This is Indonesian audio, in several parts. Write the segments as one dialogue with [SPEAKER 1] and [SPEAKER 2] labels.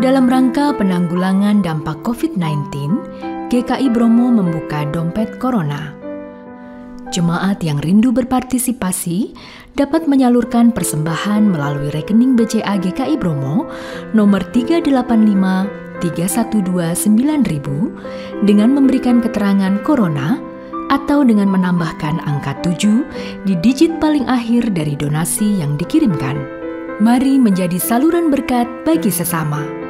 [SPEAKER 1] Dalam rangka penanggulangan dampak COVID-19, GKI Bromo membuka dompet Corona. Jemaat yang rindu berpartisipasi dapat menyalurkan persembahan melalui rekening BCA GKI Bromo nomor 385-312-9000 dengan memberikan keterangan Corona atau dengan menambahkan angka 7 di digit paling akhir dari donasi yang dikirimkan. Mari menjadi saluran berkat bagi sesama.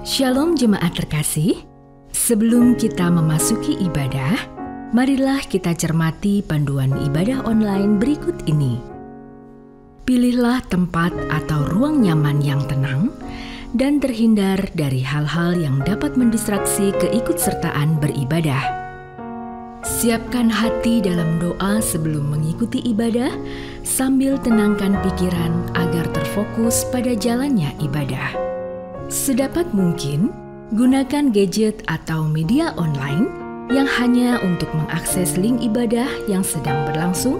[SPEAKER 1] Shalom jemaat terkasih, sebelum kita memasuki ibadah, marilah kita cermati panduan ibadah online berikut ini. Pilihlah tempat atau ruang nyaman yang tenang dan terhindar dari hal-hal yang dapat mendistraksi keikutsertaan beribadah. Siapkan hati dalam doa sebelum mengikuti ibadah, sambil tenangkan pikiran agar terfokus pada jalannya ibadah. Sedapat mungkin, gunakan gadget atau media online yang hanya untuk mengakses link ibadah yang sedang berlangsung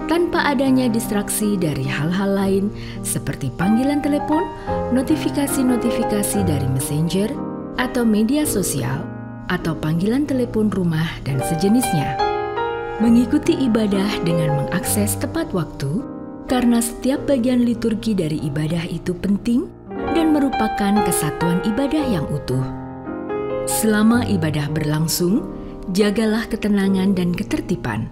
[SPEAKER 1] tanpa adanya distraksi dari hal-hal lain seperti panggilan telepon, notifikasi-notifikasi dari messenger, atau media sosial, atau panggilan telepon rumah dan sejenisnya. Mengikuti ibadah dengan mengakses tepat waktu, karena setiap bagian liturgi dari ibadah itu penting dan merupakan kesatuan ibadah yang utuh. Selama ibadah berlangsung, jagalah ketenangan dan ketertiban.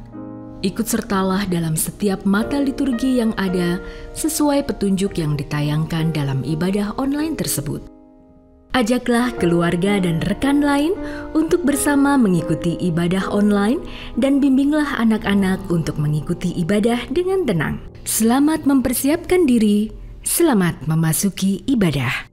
[SPEAKER 1] Ikut sertalah dalam setiap mata liturgi yang ada sesuai petunjuk yang ditayangkan dalam ibadah online tersebut. Ajaklah keluarga dan rekan lain untuk bersama mengikuti ibadah online dan bimbinglah anak-anak untuk mengikuti ibadah dengan tenang. Selamat mempersiapkan diri. Selamat memasuki ibadah.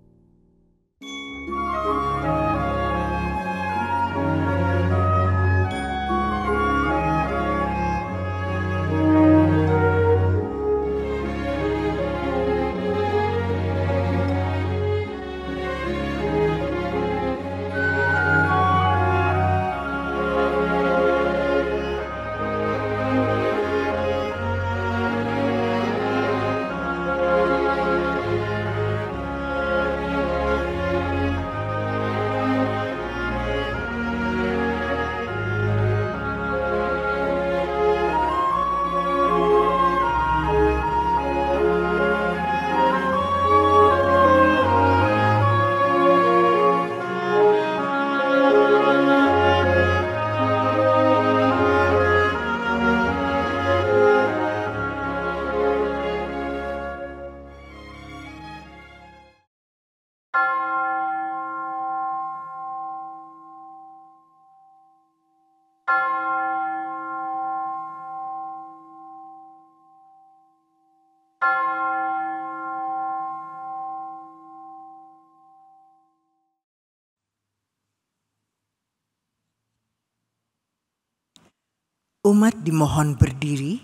[SPEAKER 2] Umat dimohon berdiri.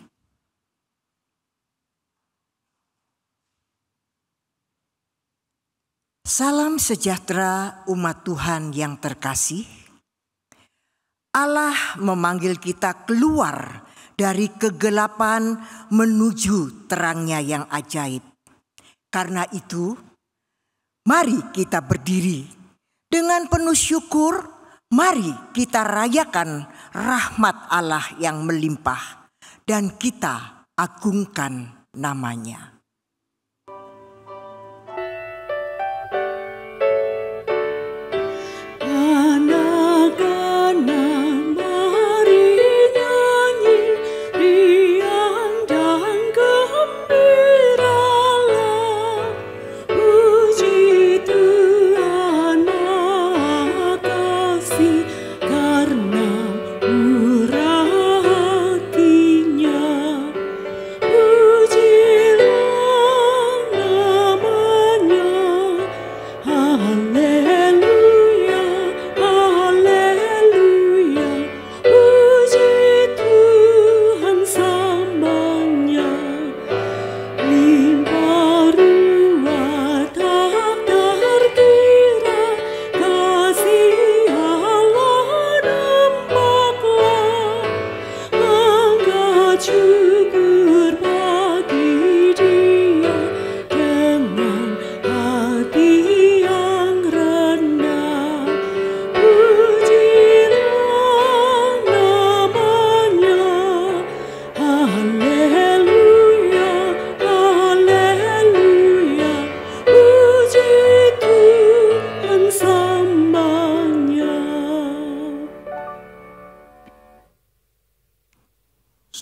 [SPEAKER 2] Salam sejahtera umat Tuhan yang terkasih. Allah memanggil kita keluar dari kegelapan menuju terangnya yang ajaib. Karena itu, mari kita berdiri dengan penuh syukur. Mari kita rayakan rahmat Allah yang melimpah dan kita agungkan namanya.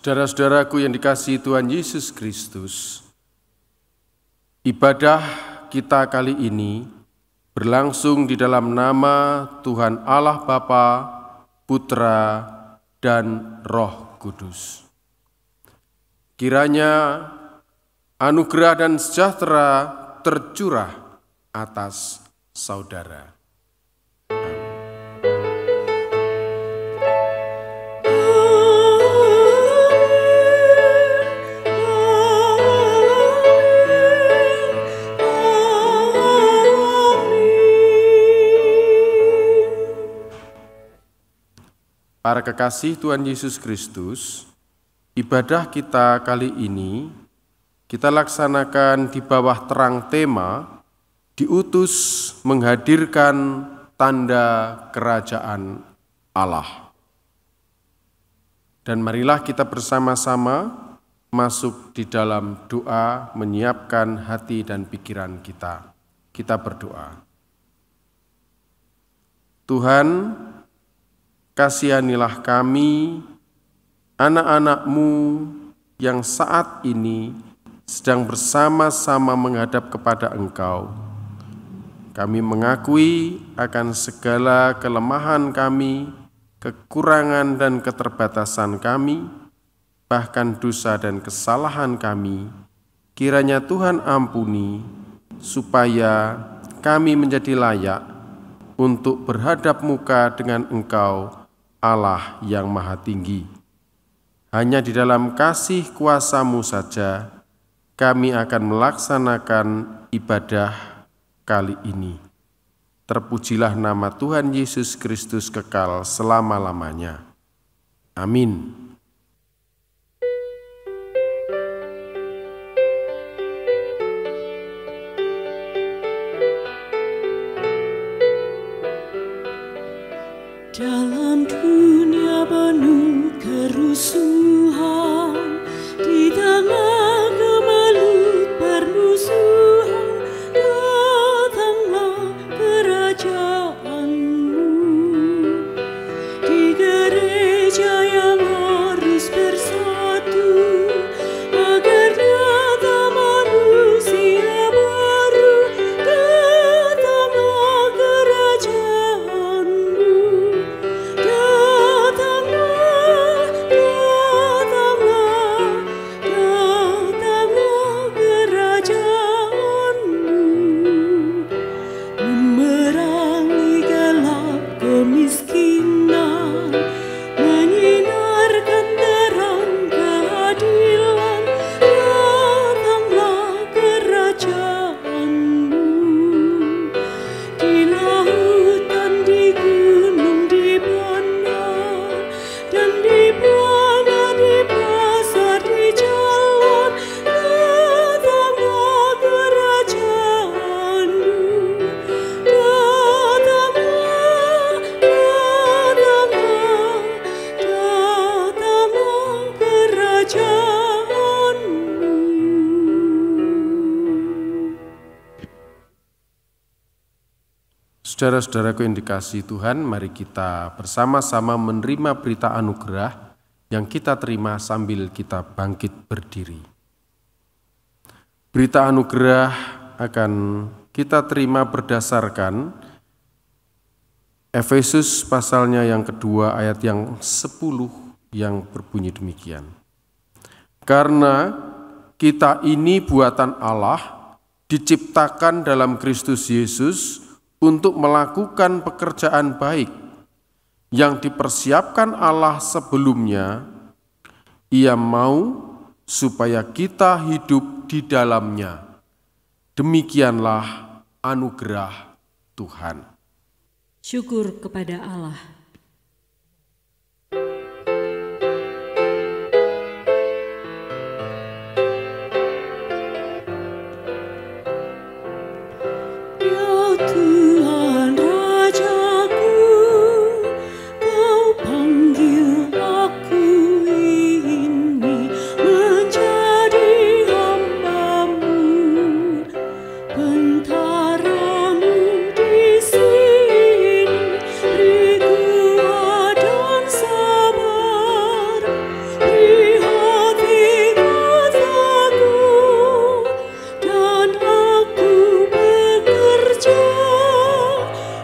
[SPEAKER 3] Saudara-saudaraku yang dikasihi Tuhan Yesus Kristus, ibadah kita kali ini berlangsung di dalam nama Tuhan Allah Bapa, Putra, dan Roh Kudus. Kiranya anugerah dan sejahtera tercurah atas saudara. Para kekasih Tuhan Yesus Kristus, ibadah kita kali ini kita laksanakan di bawah terang tema diutus menghadirkan tanda kerajaan Allah. Dan marilah kita bersama-sama masuk di dalam doa menyiapkan hati dan pikiran kita. Kita berdoa. Tuhan, kasihanilah kami, anak-anak-Mu yang saat ini sedang bersama-sama menghadap kepada Engkau. Kami mengakui akan segala kelemahan kami, kekurangan dan keterbatasan kami, bahkan dosa dan kesalahan kami. Kiranya Tuhan ampuni, supaya kami menjadi layak untuk berhadap muka dengan Engkau, Allah yang Maha Tinggi. Hanya di dalam kasih kuasa-Mu saja kami akan melaksanakan ibadah kali ini. Terpujilah nama Tuhan Yesus Kristus kekal selama-lamanya. Amin.
[SPEAKER 4] Dalam dunia penuh kerusuhan, di tengah gemelut permusuhan, datanglah kerajaan-Mu. Di gereja yang
[SPEAKER 3] Saudara-saudaraku yang dikasihi Tuhan, mari kita bersama-sama menerima berita anugerah yang kita terima sambil kita bangkit berdiri. Berita anugerah akan kita terima berdasarkan Efesus pasalnya yang kedua ayat yang 10 yang berbunyi demikian. Karena kita ini buatan Allah, diciptakan dalam Kristus Yesus untuk melakukan pekerjaan baik yang dipersiapkan Allah sebelumnya. Ia mau supaya kita hidup di dalamnya. Demikianlah anugerah Tuhan.
[SPEAKER 4] Syukur kepada Allah. Tuhan Rajaku, Kau panggil aku ini menjadi hamba-Mu, bentaramu di sini, beri kuat dan sabar, beri hati teguh, dan aku bekerja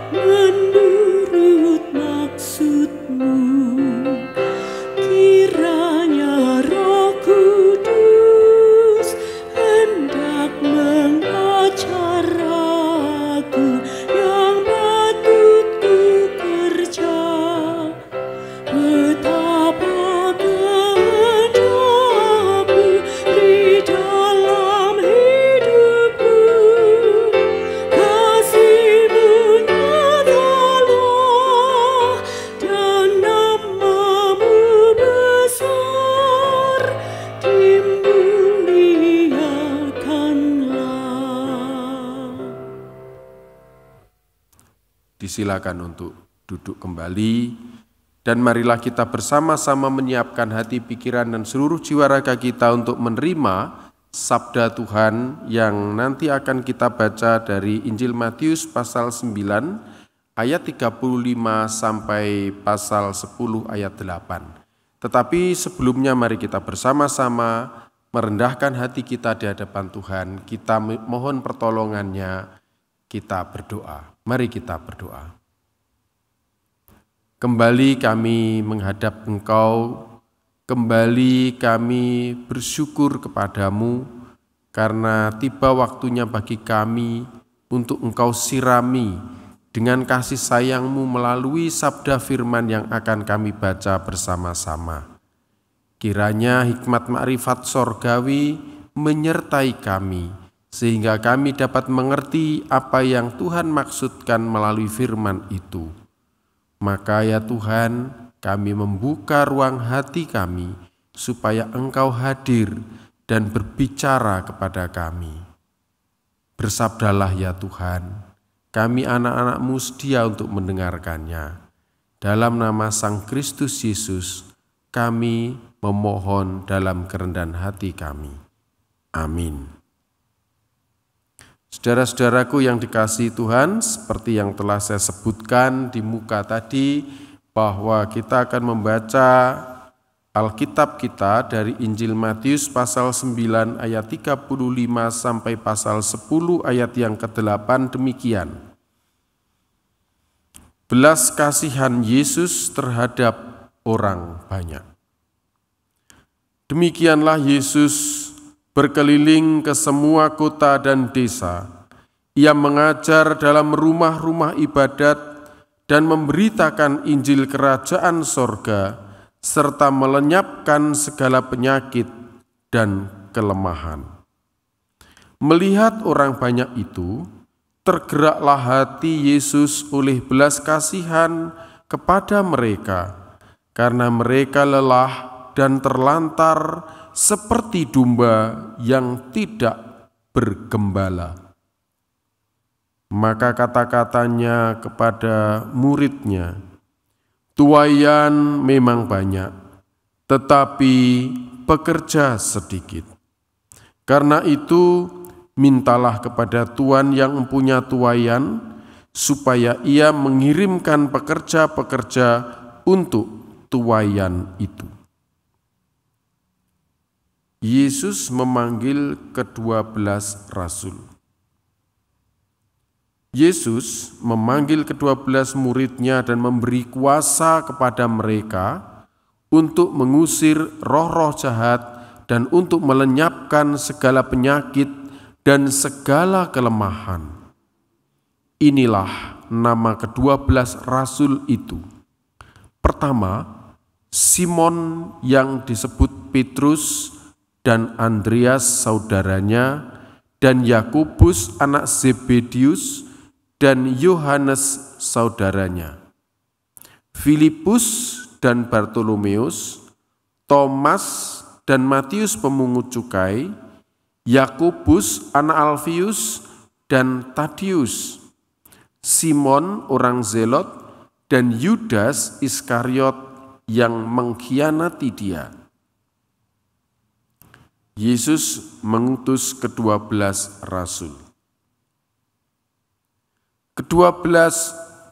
[SPEAKER 4] menurut maksud-Mu. Kiranya Roh Kudus hendak mengajar aku yang patut ku kerja, betapa kehendak-Mu di dalam hidupku. Kasih-Mu nyatalah dan nama-Mu besar dimuliakanlah.
[SPEAKER 3] Disilakan untuk duduk kembali dan marilah kita bersama-sama menyiapkan hati, pikiran, dan seluruh jiwa raga kita untuk menerima sabda Tuhan yang nanti akan kita baca dari Injil Matius pasal 9 ayat 35 sampai pasal 10 ayat 8. Tetapi sebelumnya mari kita bersama-sama merendahkan hati kita di hadapan Tuhan, kita mohon pertolongannya, kita berdoa. Mari kita berdoa. Kembali kami menghadap Engkau, kembali kami bersyukur kepada-Mu karena tiba waktunya bagi kami untuk Engkau sirami dengan kasih sayang-Mu melalui sabda firman yang akan kami baca bersama-sama. Kiranya hikmat makrifat sorgawi menyertai kami, sehingga kami dapat mengerti apa yang Tuhan maksudkan melalui firman itu. Maka ya Tuhan, kami membuka ruang hati kami, supaya Engkau hadir dan berbicara kepada kami. Bersabdalah ya Tuhan, kami anak-anak-Mu sedia untuk mendengarkannya. Dalam nama Sang Kristus Yesus, kami memohon dalam kerendahan hati kami. Amin. Saudara-saudaraku yang dikasihi Tuhan, seperti yang telah saya sebutkan di muka tadi, bahwa kita akan membaca Alkitab kita dari Injil Matius pasal 9 ayat 35 sampai pasal 10 ayat yang ke-8 demikian. Belas kasihan Yesus terhadap orang banyak. Demikianlah Yesus berkeliling ke semua kota dan desa. Ia mengajar dalam rumah-rumah ibadat dan memberitakan Injil Kerajaan Sorga, serta melenyapkan segala penyakit dan kelemahan. Melihat orang banyak itu, tergeraklah hati Yesus oleh belas kasihan kepada mereka, karena mereka lelah dan terlantar seperti domba yang tidak bergembala. Maka kata-katanya kepada muridnya, tuaian memang banyak, tetapi pekerja sedikit. Karena itu, mintalah kepada Tuhan yang mempunyai tuaian, supaya ia mengirimkan pekerja-pekerja untuk tuaian itu. Yesus memanggil ke-12 rasul. Yesus memanggil ke-12 muridnya dan memberi kuasa kepada mereka untuk mengusir roh-roh jahat dan untuk melenyapkan segala penyakit dan segala kelemahan. Inilah nama ke-12 rasul itu. Pertama, Simon yang disebut Petrus dan Andreas saudaranya, dan Yakobus anak Zebedius dan Yohanes saudaranya, Filipus dan Bartolomeus, Thomas dan Matius pemungut cukai, Yakobus anak Alfius dan Tadius, Simon orang Zelot, dan Yudas Iskariot yang mengkhianati dia. Yesus mengutus ke-12 rasul. Ke-12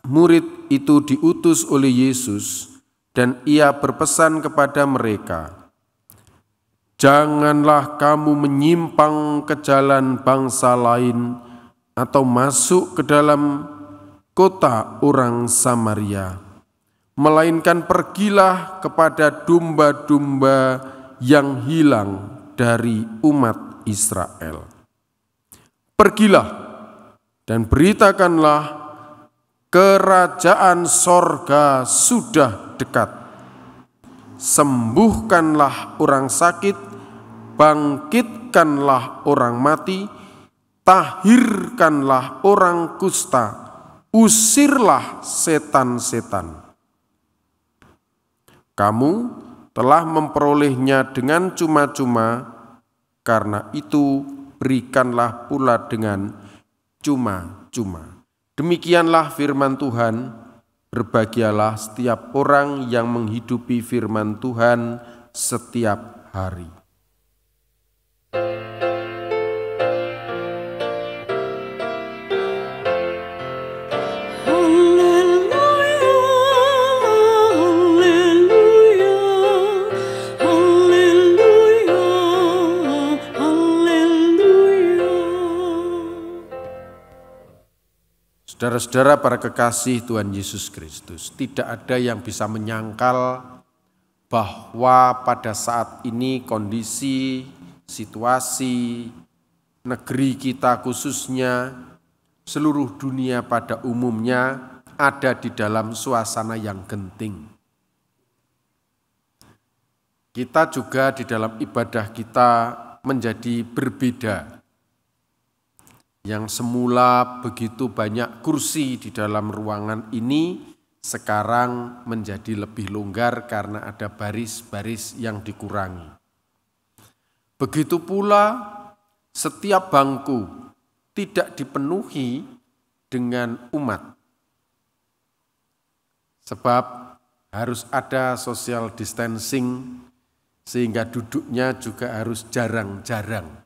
[SPEAKER 3] murid itu diutus oleh Yesus dan ia berpesan kepada mereka, "Janganlah kamu menyimpang ke jalan bangsa lain atau masuk ke dalam kota orang Samaria, melainkan pergilah kepada domba-domba yang hilang dari umat Israel. Pergilah dan beritakanlah, kerajaan sorga sudah dekat. Sembuhkanlah orang sakit, bangkitkanlah orang mati, tahirkanlah orang kusta, usirlah setan-setan. Kamu telah memperolehnya dengan cuma-cuma, karena itu berikanlah pula dengan cuma-cuma." Demikianlah firman Tuhan. Berbahagialah setiap orang yang menghidupi firman Tuhan setiap hari. Saudara-saudara para kekasih Tuhan Yesus Kristus, tidak ada yang bisa menyangkal bahwa pada saat ini kondisi, situasi, negeri kita khususnya, seluruh dunia pada umumnya ada di dalam suasana yang genting. Kita juga di dalam ibadah kita menjadi berbeda. Yang semula begitu banyak kursi di dalam ruangan ini, sekarang menjadi lebih longgar karena ada baris-baris yang dikurangi. Begitu pula setiap bangku tidak dipenuhi dengan umat. Sebab harus ada social distancing, sehingga duduknya juga harus jarang-jarang.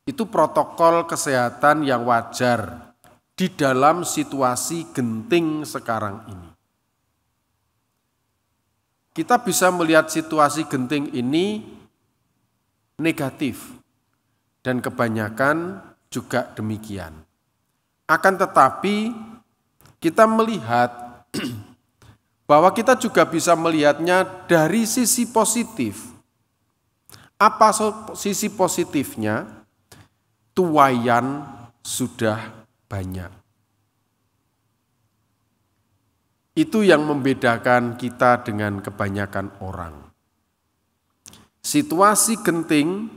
[SPEAKER 3] Itu protokol kesehatan yang wajar di dalam situasi genting sekarang ini. Kita bisa melihat situasi genting ini negatif, dan kebanyakan juga demikian. Akan tetapi kita melihat bahwa kita juga bisa melihatnya dari sisi positif. Apa sisi positifnya? Tuaian sudah banyak. Itu yang membedakan kita dengan kebanyakan orang. Situasi genting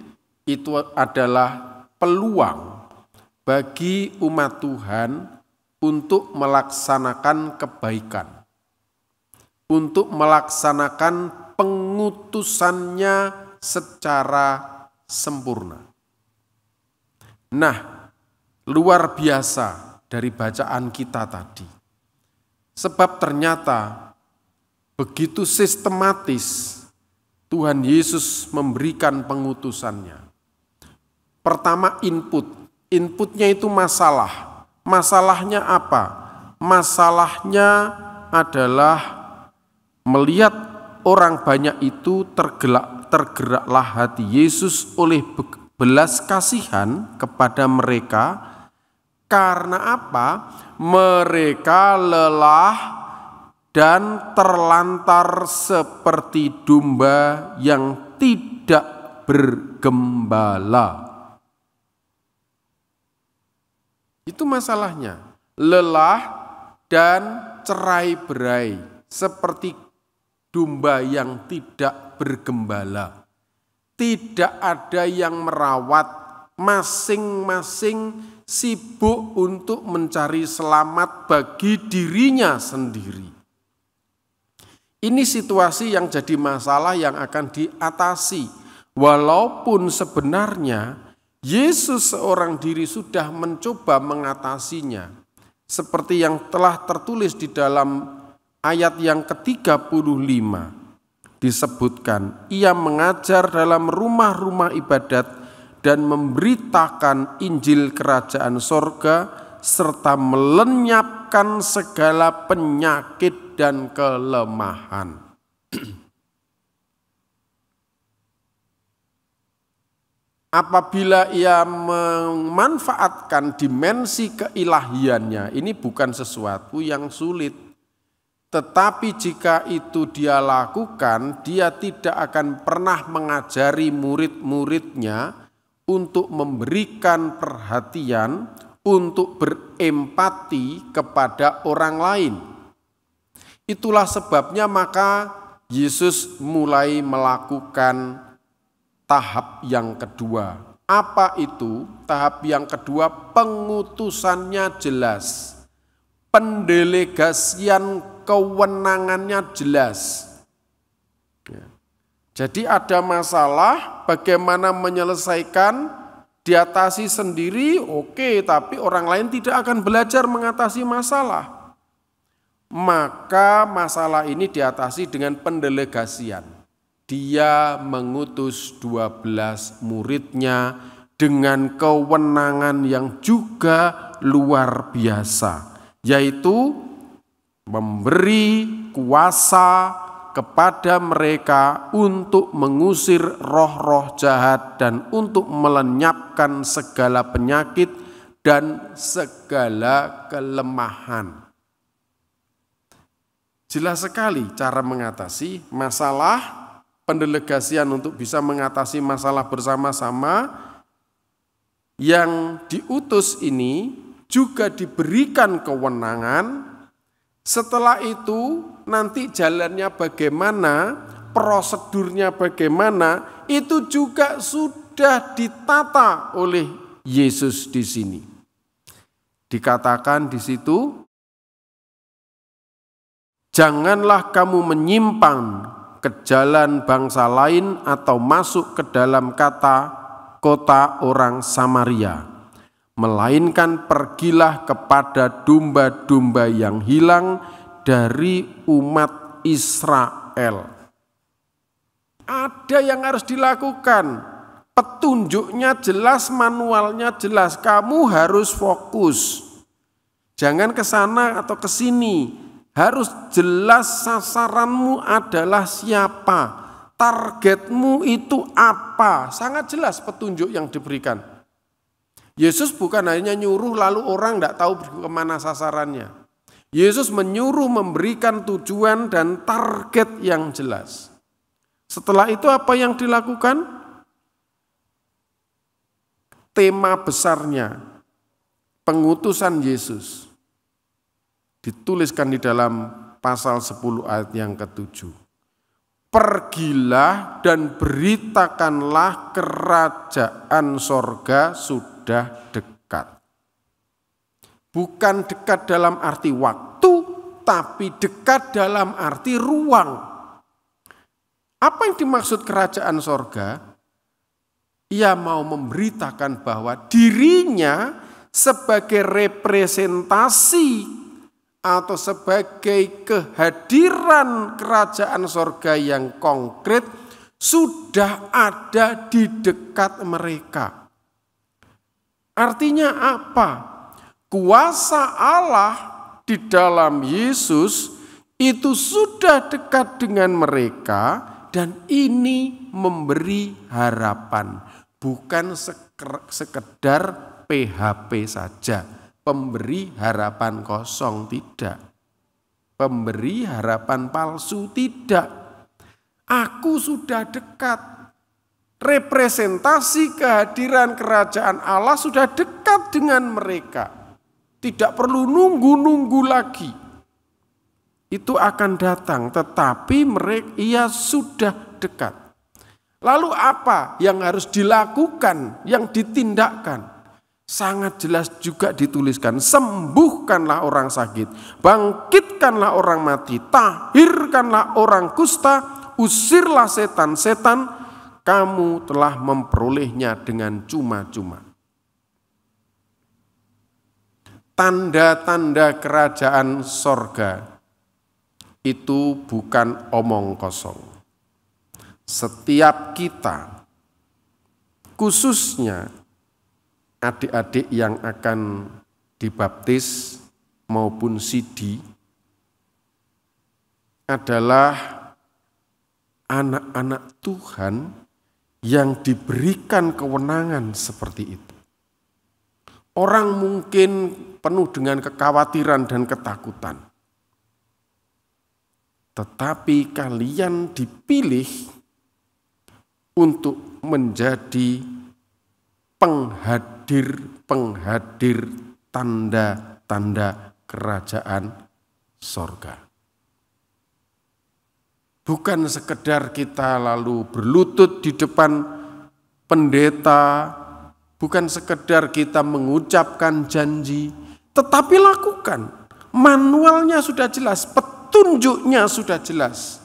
[SPEAKER 3] itu adalah peluang bagi umat Tuhan untuk melaksanakan kebaikan, untuk melaksanakan pengutusannya secara sempurna. Nah, luar biasa dari bacaan kita tadi. Sebab ternyata begitu sistematis Tuhan Yesus memberikan pengutusannya. Pertama inputnya itu masalah, Masalahnya apa? Masalahnya adalah melihat orang banyak itu tergeraklah hati Yesus oleh belas kasihan kepada mereka. Karena apa? Mereka lelah dan terlantar seperti domba yang tidak bergembala. Itu masalahnya. Lelah dan cerai-berai seperti domba yang tidak bergembala. Tidak ada yang merawat, masing-masing sibuk untuk mencari selamat bagi dirinya sendiri. Ini situasi yang jadi masalah yang akan diatasi. Walaupun sebenarnya Yesus seorang diri sudah mencoba mengatasinya. Seperti yang telah tertulis di dalam ayat yang ke-35. Disebutkan, ia mengajar dalam rumah-rumah ibadat dan memberitakan Injil Kerajaan Sorga serta melenyapkan segala penyakit dan kelemahan. Apabila ia memanfaatkan dimensi keilahiannya, ini bukan sesuatu yang sulit. Tetapi jika itu dia lakukan, dia tidak akan pernah mengajari murid-muridnya untuk memberikan perhatian, untuk berempati kepada orang lain. Itulah sebabnya maka Yesus mulai melakukan tahap yang kedua. Apa itu? Tahap yang kedua, pengutusannya jelas. Pendelegasian kewenangannya jelas. Jadi ada masalah, bagaimana menyelesaikan, diatasi sendiri, oke, tapi orang lain tidak akan belajar mengatasi masalah. Maka masalah ini diatasi dengan pendelegasian. Dia mengutus 12 muridnya dengan kewenangan yang juga luar biasa, yaitu memberi kuasa kepada mereka untuk mengusir roh-roh jahat dan untuk melenyapkan segala penyakit dan segala kelemahan. Jelas sekali cara mengatasi masalah. Pendelegasian untuk bisa mengatasi masalah bersama-sama. Yang diutus ini juga diberikan kewenangan. Setelah itu nanti jalannya bagaimana, prosedurnya bagaimana, itu juga sudah ditata oleh Yesus di sini. Dikatakan di situ, janganlah kamu menyimpang ke jalan bangsa lain atau masuk ke dalam kota orang Samaria, melainkan pergilah kepada domba-domba yang hilang dari umat Israel. Ada yang harus dilakukan, petunjuknya jelas, manualnya jelas, kamu harus fokus. Jangan ke sana atau ke sini. Harus jelas sasaranmu adalah siapa, targetmu itu apa. Sangat jelas petunjuk yang diberikan. Yesus bukan hanya nyuruh lalu orang tidak tahu kemana sasarannya. Yesus menyuruh memberikan tujuan dan target yang jelas. Setelah itu apa yang dilakukan? Tema besarnya, pengutusan Yesus. Dituliskan di dalam pasal 10 ayat yang ke-7. Pergilah dan beritakanlah kerajaan sorga sudah dekat. Bukan dekat dalam arti waktu, tapi dekat dalam arti ruang. Apa yang dimaksud kerajaan sorga? Ia mau memberitakan bahwa dirinya sebagai representasi atau sebagai kehadiran kerajaan sorga yang konkret sudah ada di dekat mereka. Artinya apa? kuasa Allah di dalam Yesus itu sudah dekat dengan mereka, dan ini memberi harapan, bukan sekedar PHP saja, pemberi harapan kosong, tidak. Pemberi harapan palsu, tidak. Aku sudah dekat. Representasi kehadiran kerajaan Allah sudah dekat dengan mereka. Tidak perlu nunggu-nunggu lagi. Itu akan datang, tetapi ia sudah dekat. Lalu apa yang harus dilakukan, yang ditindakkan? Sangat jelas juga dituliskan, sembuhkanlah orang sakit, bangkitkanlah orang mati, tahirkanlah orang kusta, usirlah setan-setan, kamu telah memperolehnya dengan cuma-cuma. Tanda-tanda kerajaan sorga itu bukan omong kosong. Setiap kita, khususnya adik-adik yang akan dibaptis maupun sidi, adalah anak-anak Tuhan yang diberikan kewenangan seperti itu. Orang mungkin penuh dengan kekhawatiran dan ketakutan. Tetapi kalian dipilih untuk menjadi penghadir tanda-tanda kerajaan sorga. Bukan sekedar kita lalu berlutut di depan pendeta, bukan sekedar kita mengucapkan janji, tetapi lakukan. Manualnya sudah jelas, petunjuknya sudah jelas.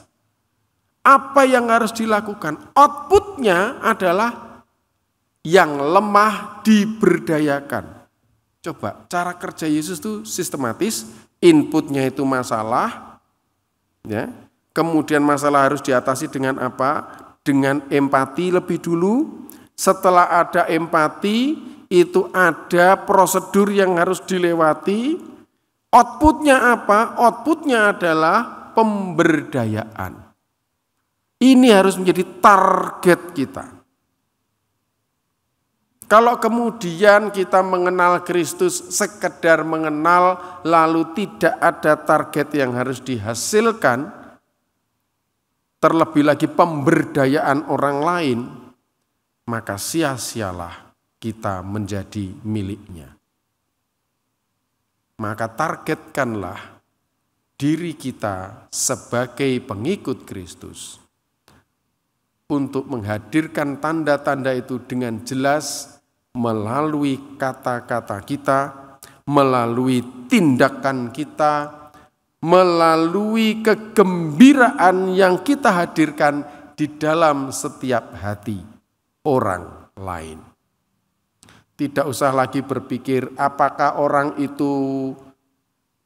[SPEAKER 3] Apa yang harus dilakukan? Outputnya adalah yang lemah diberdayakan. Coba, cara kerja Yesus itu sistematis, inputnya itu masalah, ya. Kemudian masalah harus diatasi dengan apa? Dengan empati lebih dulu. Setelah ada empati, itu ada prosedur yang harus dilewati. Outputnya apa? Outputnya adalah pemberdayaan. Ini harus menjadi target kita. Kalau kemudian kita mengenal Kristus sekedar mengenal, lalu tidak ada target yang harus dihasilkan, terlebih lagi pemberdayaan orang lain, maka sia-sialah kita menjadi miliknya. Maka targetkanlah diri kita sebagai pengikut Kristus untuk menghadirkan tanda-tanda itu dengan jelas melalui kata-kata kita, melalui tindakan kita, melalui kegembiraan yang kita hadirkan di dalam setiap hati orang lain. Tidak usah lagi berpikir apakah orang itu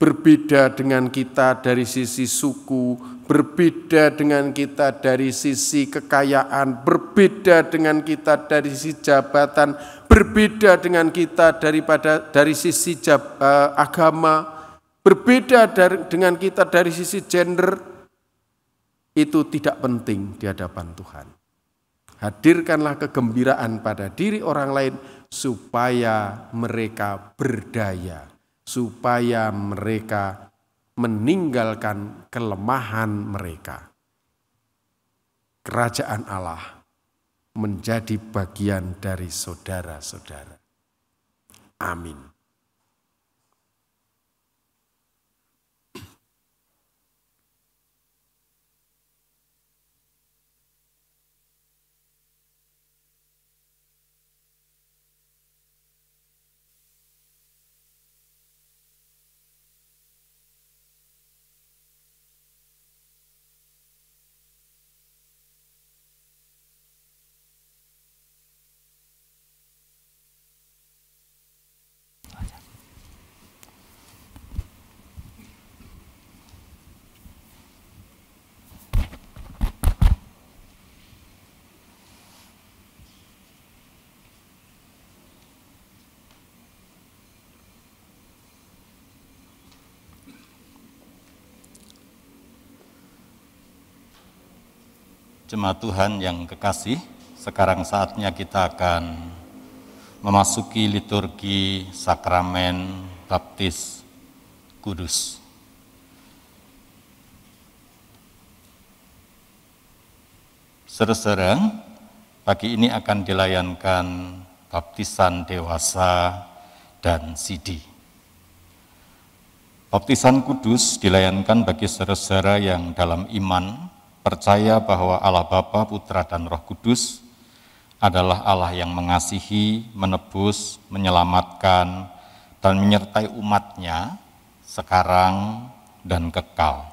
[SPEAKER 3] berbeda dengan kita dari sisi suku, berbeda dengan kita dari sisi kekayaan, berbeda dengan kita dari sisi jabatan, berbeda dengan kita dari sisi agama, berbeda dengan kita dari sisi gender. Itu tidak penting di hadapan Tuhan. Hadirkanlah kegembiraan pada diri orang lain supaya mereka berdaya, supaya mereka meninggalkan kelemahan mereka. Kerajaan Allah menjadi bagian dari saudara-saudara. Amin.
[SPEAKER 5] Jemaat Tuhan yang kekasih, sekarang saatnya kita akan memasuki liturgi sakramen baptis kudus. Saudara-saudara, pagi ini akan dilayankan baptisan dewasa dan sidi. Baptisan kudus dilayankan bagi saudara-saudara yang dalam iman percaya bahwa Allah Bapa, Putra, dan Roh Kudus adalah Allah yang mengasihi, menebus, menyelamatkan, dan menyertai umatnya sekarang dan kekal.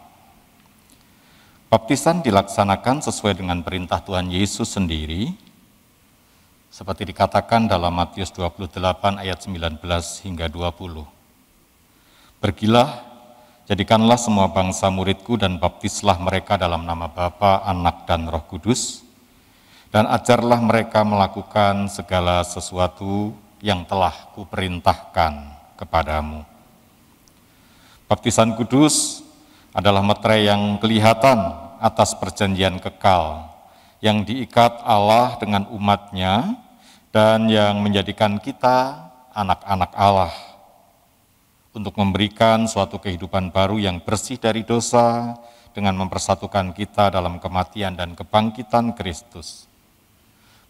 [SPEAKER 5] Baptisan dilaksanakan sesuai dengan perintah Tuhan Yesus sendiri, seperti dikatakan dalam Matius 28 ayat 19 hingga 20. Pergilah, jadikanlah semua bangsa muridku dan baptislah mereka dalam nama Bapa, Anak, dan Roh Kudus, dan ajarlah mereka melakukan segala sesuatu yang telah kuperintahkan kepadamu. Baptisan kudus adalah meterai yang kelihatan atas perjanjian kekal yang diikat Allah dengan umatnya dan yang menjadikan kita anak-anak Allah, untuk memberikan suatu kehidupan baru yang bersih dari dosa dengan mempersatukan kita dalam kematian dan kebangkitan Kristus.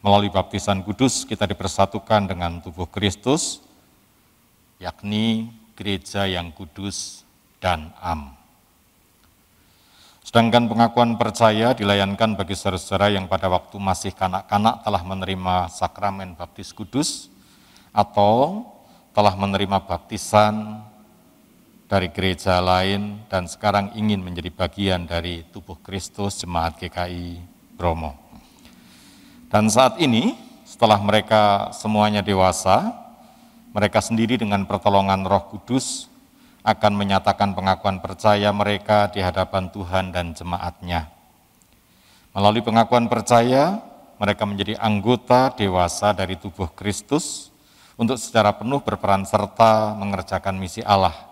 [SPEAKER 5] Melalui baptisan kudus kita dipersatukan dengan tubuh Kristus, yakni gereja yang kudus dan am. Sedangkan pengakuan percaya dilayankan bagi saudara-saudara yang pada waktu masih kanak-kanak telah menerima sakramen baptis kudus atau telah menerima baptisan dari gereja lain dan sekarang ingin menjadi bagian dari tubuh Kristus Jemaat GKI Bromo. Dan saat ini, setelah mereka semuanya dewasa, mereka sendiri dengan pertolongan Roh Kudus akan menyatakan pengakuan percaya mereka di hadapan Tuhan dan jemaatnya. Melalui pengakuan percaya, mereka menjadi anggota dewasa dari tubuh Kristus untuk secara penuh berperan serta mengerjakan misi Allah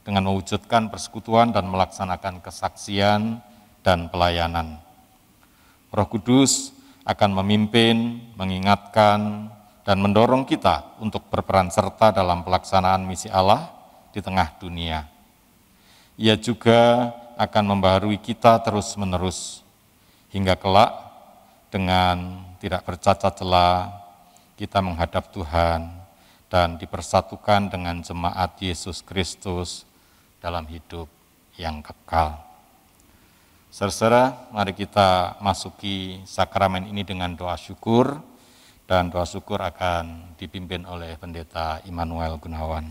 [SPEAKER 5] dengan mewujudkan persekutuan dan melaksanakan kesaksian dan pelayanan. Roh Kudus akan memimpin, mengingatkan, dan mendorong kita untuk berperan serta dalam pelaksanaan misi Allah di tengah dunia. Ia juga akan membaharui kita terus-menerus, hingga kelak dengan tidak bercacat celah kita menghadap Tuhan dan dipersatukan dengan jemaat Yesus Kristus dalam hidup yang kekal. Saudara-saudara, mari kita masuki sakramen ini dengan doa syukur, dan doa syukur akan dipimpin oleh Pendeta Immanuel Gunawan.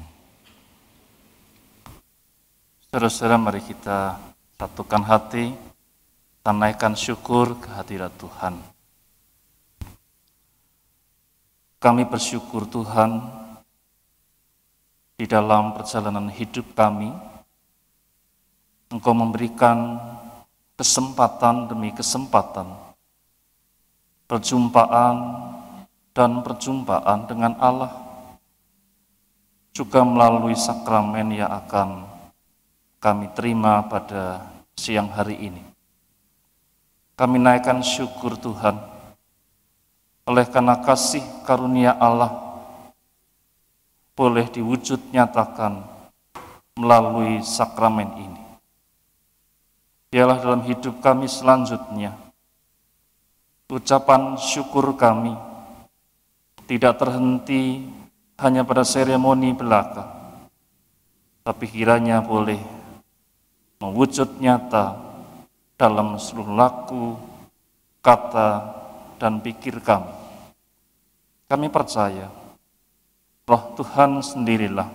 [SPEAKER 6] Saudara-saudara, mari kita satukan hati dan naikkan syukur ke hadirat Tuhan. Kami bersyukur Tuhan, di dalam perjalanan hidup kami, Engkau memberikan kesempatan demi kesempatan, perjumpaan dan perjumpaan dengan Allah, juga melalui sakramen yang akan kami terima pada siang hari ini. Kami naikkan syukur Tuhan, oleh karena kasih karunia Allah boleh diwujud nyatakan melalui sakramen ini. Biarlah dalam hidup kami selanjutnya, ucapan syukur kami tidak terhenti hanya pada seremoni belaka, tapi kiranya boleh mewujud nyata dalam seluruh laku, kata, dan pikir kami. Kami percaya Roh Tuhan sendirilah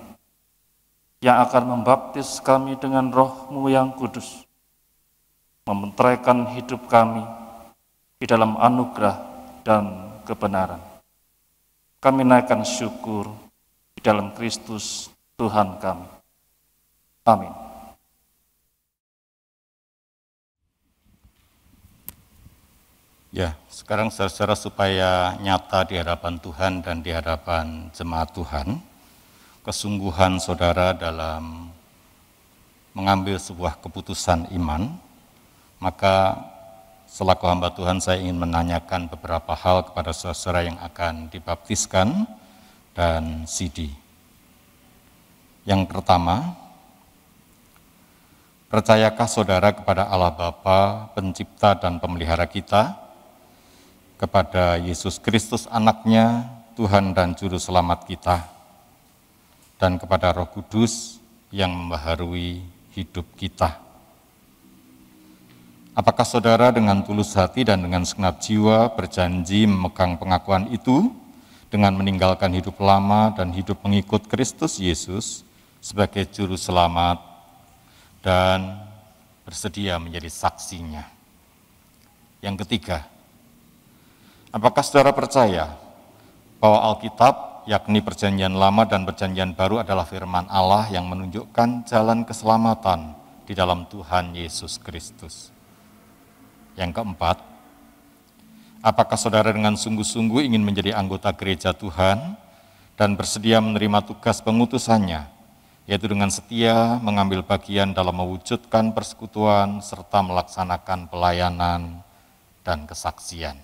[SPEAKER 6] yang akan membaptis kami dengan Roh-Mu yang kudus, mementeraikan hidup kami di dalam anugerah dan kebenaran. Kami naikkan syukur di dalam Kristus Tuhan kami. Amin.
[SPEAKER 5] Ya, sekarang saudara-saudara supaya nyata di hadapan Tuhan dan di hadapan jemaat Tuhan, kesungguhan saudara dalam mengambil sebuah keputusan iman, maka Selaku hamba Tuhan, saya ingin menanyakan beberapa hal kepada saudara yang akan dibaptiskan dan sidi. Yang pertama, percayakah saudara kepada Allah Bapa, pencipta dan pemelihara kita, kepada Yesus Kristus anaknya, Tuhan dan Juru Selamat kita, dan kepada Roh Kudus yang membaharui hidup kita? Apakah saudara dengan tulus hati dan dengan segenap jiwa berjanji memegang pengakuan itu dengan meninggalkan hidup lama dan hidup mengikut Kristus Yesus sebagai Juru Selamat dan bersedia menjadi saksinya? Yang ketiga, apakah saudara percaya bahwa Alkitab, yakni Perjanjian Lama dan Perjanjian Baru, adalah firman Allah yang menunjukkan jalan keselamatan di dalam Tuhan Yesus Kristus? Yang keempat, apakah saudara dengan sungguh-sungguh ingin menjadi anggota gereja Tuhan dan bersedia menerima tugas pengutusannya, yaitu dengan setia mengambil bagian dalam mewujudkan persekutuan serta melaksanakan pelayanan dan kesaksian?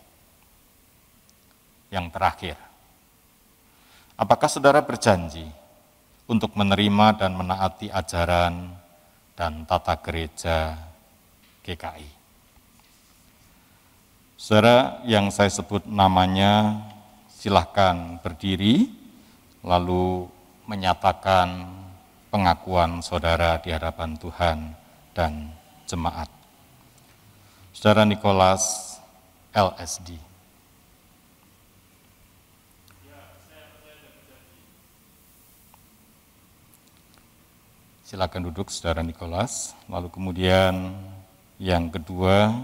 [SPEAKER 5] Yang terakhir, apakah saudara berjanji untuk menerima dan menaati ajaran dan tata gereja GKI? Saudara yang saya sebut namanya, silahkan berdiri, lalu menyatakan pengakuan saudara di hadapan Tuhan dan jemaat. Saudara Nikolas LSD. Silakan duduk, saudara Nikolas. Lalu kemudian yang kedua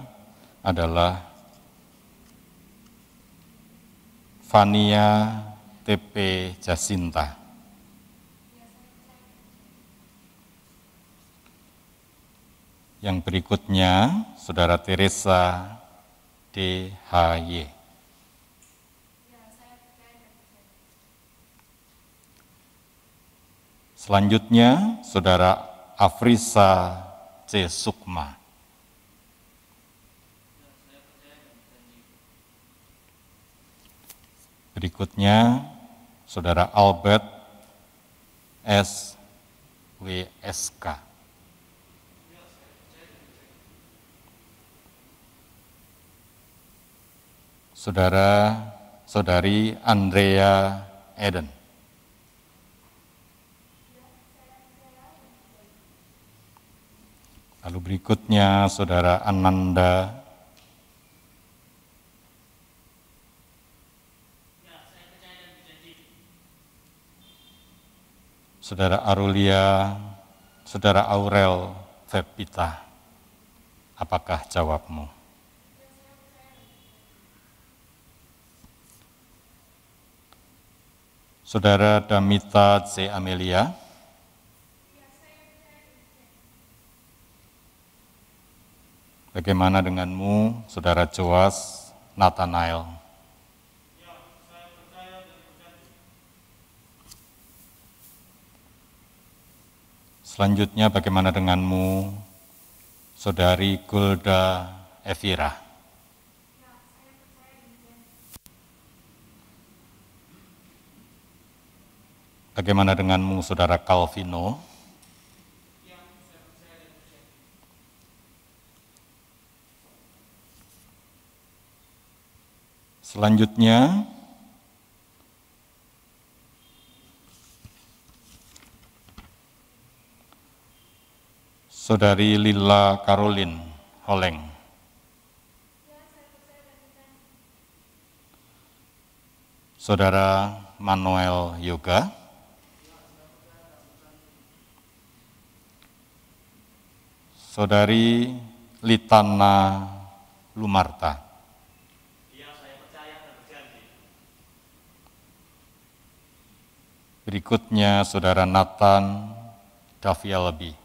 [SPEAKER 5] adalah Fania TP Jasinta. Yang berikutnya, saudara Teresa DHY. Selanjutnya, saudara Afrisa C. Sukma. Berikutnya, saudara Albert S. WSK. Saudari Andrea Eden. Lalu berikutnya, saudara Ananda. Saudara Arulia, saudara Aurel Fepita, apakah jawabmu? Saudara Damita C. Amelia, bagaimana denganmu, saudara Joas Nathanael? Selanjutnya, bagaimana denganmu, saudari Gulda Evira? Bagaimana denganmu, saudara Calvino? Selanjutnya, saudari Lila Caroline Holeng. Saudara Manuel Yoga. Saudari Litana Lumarta. Berikutnya, saudara Nathan Davialabi.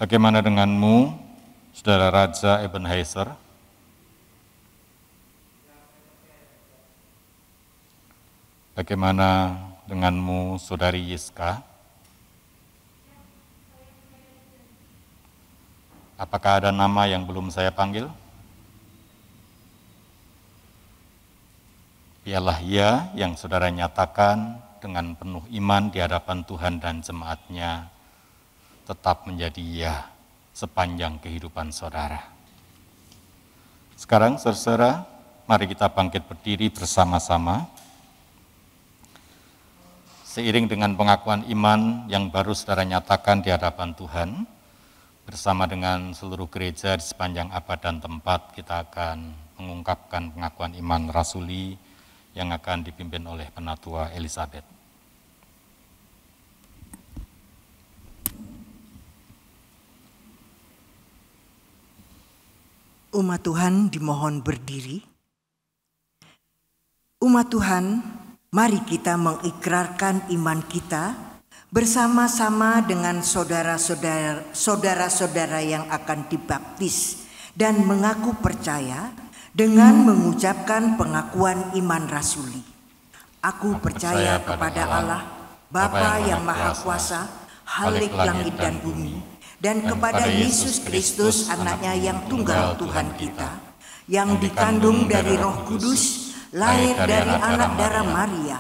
[SPEAKER 5] Bagaimana denganmu, saudara Raja Ebenezer? Bagaimana denganmu, saudari Yiska? Apakah ada nama yang belum saya panggil? Biarlah ya yang saudara nyatakan dengan penuh iman di hadapan Tuhan dan jemaat-Nya tetap menjadi ya sepanjang kehidupan saudara. Sekarang saudara, mari kita bangkit berdiri bersama-sama. Seiring dengan pengakuan iman yang baru saudara nyatakan di hadapan Tuhan, bersama dengan seluruh gereja di sepanjang abad dan tempat, kita akan mengungkapkan pengakuan iman rasuli yang akan dipimpin oleh Penatua Elizabeth.
[SPEAKER 2] Umat Tuhan dimohon berdiri. Umat Tuhan, mari kita mengikrarkan iman kita bersama-sama dengan saudara-saudara yang akan dibaptis dan mengaku percaya dengan mengucapkan pengakuan iman rasuli. Aku percaya kepada Allah, Bapa yang Maha Kuasa, Khalik langit dan bumi, dan kepada Yesus Kristus anaknya yang tunggal Tuhan kita, yang dikandung dari Roh Kudus, lahir dari anak darah Maria,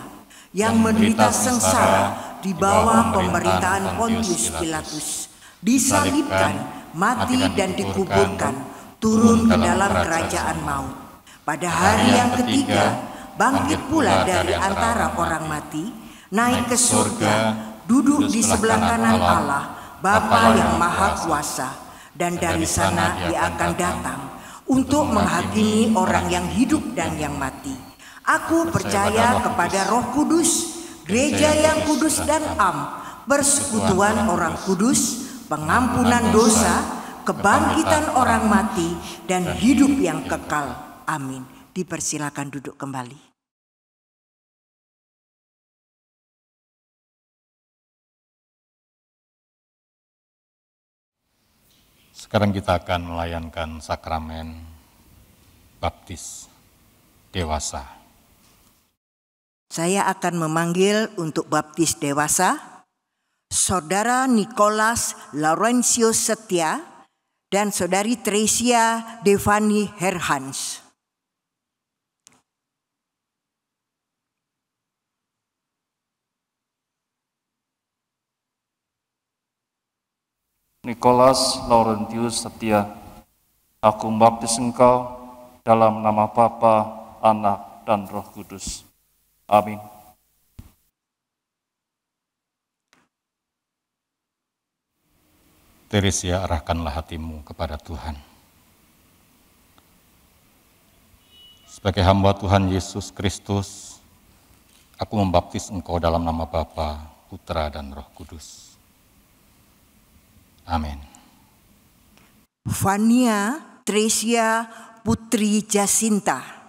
[SPEAKER 2] yang menderita sengsara di bawah pemerintahan Pontius Pilatus, disalibkan, mati dan dikuburkan, turun ke dalam kerajaan maut. Pada hari yang ketiga, bangkit pula dari antara orang mati, naik ke surga, duduk di sebelah kanan Allah, Bapa yang Maha Kuasa, dan dari sana Dia akan datang untuk menghakimi orang yang hidup dan yang mati. Aku percaya kepada Roh Kudus, gereja yang kudus dan am, persekutuan orang kudus, pengampunan dosa, kebangkitan orang mati, dan hidup yang kekal. Amin. Dipersilakan duduk kembali.
[SPEAKER 5] Sekarang kita akan melayankan sakramen baptis dewasa.
[SPEAKER 2] Saya akan memanggil untuk baptis dewasa Saudara Nicholas Laurencio Setia dan Saudari Tresia Devani Herhans.
[SPEAKER 6] Nicholas Laurentius Setia, aku membaptis engkau dalam nama Bapa, Anak, dan Roh Kudus. Amin.
[SPEAKER 5] Teresia, arahkanlah hatimu kepada Tuhan. Sebagai hamba Tuhan Yesus Kristus, aku membaptis engkau dalam nama Bapa, Putra, dan Roh Kudus. Amin.
[SPEAKER 2] Fania Tresia Putri Jacinta.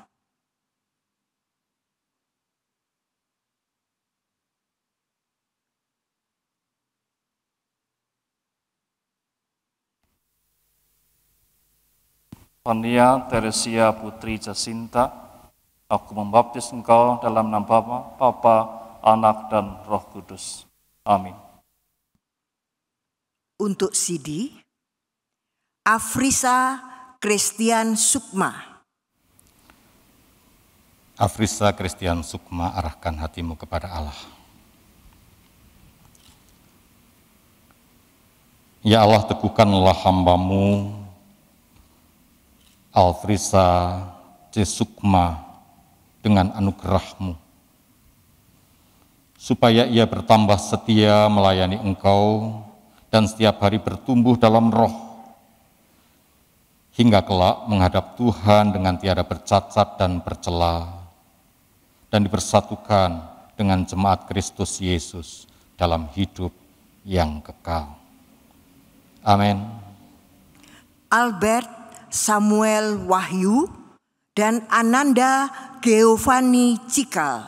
[SPEAKER 6] Fania Teresia Putri Jacinta, aku membaptis engkau dalam nama Bapa, Anak, dan Roh Kudus. Amin.
[SPEAKER 2] Untuk Sidi, Afrisa Christian Sukma.
[SPEAKER 5] Afrisa Christian Sukma, arahkan hatimu kepada Allah. Ya Allah, teguhkanlah hamba-Mu, Afrisa C. Sukma, dengan anugerah-Mu, supaya ia bertambah setia melayani Engkau dan setiap hari bertumbuh dalam roh, hingga kelak menghadap Tuhan dengan tiada bercacat dan bercela, dan dipersatukan dengan jemaat Kristus Yesus dalam hidup yang kekal. Amin.
[SPEAKER 2] Albert Samuel Wahyu dan Ananda Giovanni Cikal.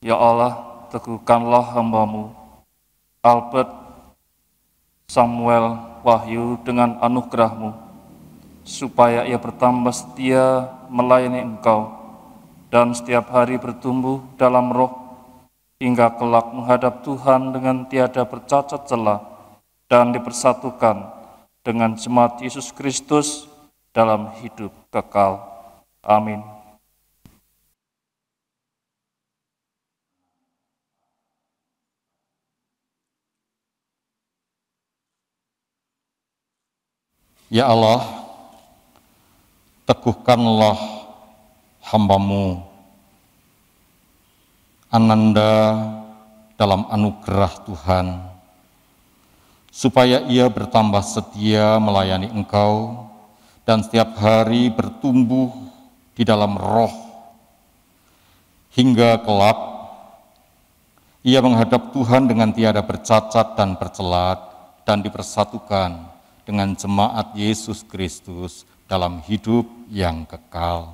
[SPEAKER 6] Ya Allah, teguhkanlah hamba-Mu, Albert Samuel Wahyu dengan anugerah-Mu, supaya ia bertambah setia melayani Engkau dan setiap hari bertumbuh dalam roh hingga kelak menghadap Tuhan dengan tiada bercacat celah dan dipersatukan dengan jemaat Yesus Kristus dalam hidup kekal. Amin.
[SPEAKER 5] Ya Allah, teguhkanlah hamba-Mu Ananda dalam anugerah Tuhan, supaya ia bertambah setia melayani Engkau dan setiap hari bertumbuh di dalam roh, hingga kelak ia menghadap Tuhan dengan tiada bercacat dan bercelat dan dipersatukan dengan jemaat Yesus Kristus dalam hidup yang kekal.